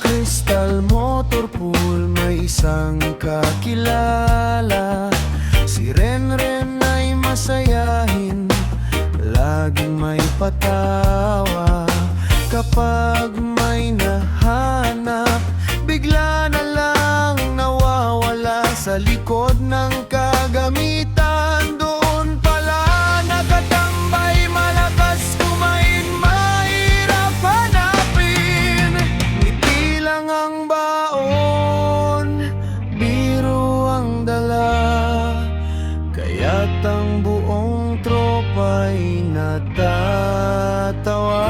Crystal Motor Pool may isang kakilala. Si Renren ay masayahin, laging may patawa. Kapag may nahanap, bigla na lang nawawala sa likod ng kagamitan. Doon pala nakatambay, malakas kumain, mahirap hanapin. Ngiti lang ang baon, biro ang dala, kaya't ang buong tropa'y natatawa.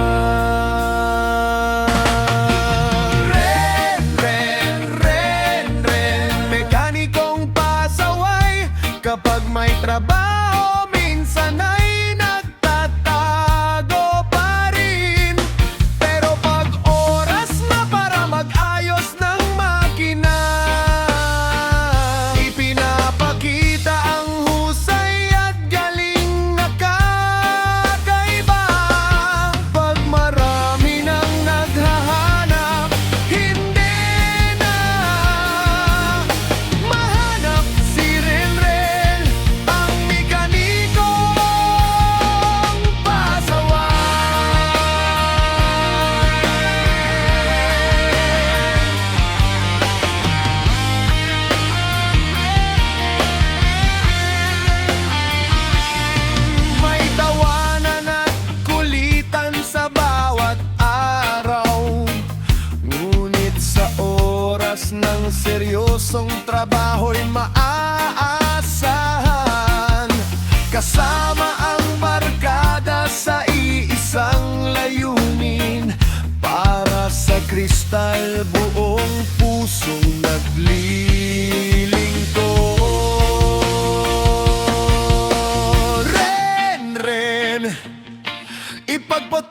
Kapag may trabaho, minsan ay nagtatago pa rin. Pero pag oras na para mag-ayos ng makina, ipinapakita ang husay at galing na kakaiba. Pag marami nang naghahanap, hindi na mahanap si Renren. Ng seryosong trabaho'y maaasahan, kasama ang barkada sa iisang layunin. Para sa Crystal, buong pusong naglilingkod. Renren, ipagpatuloy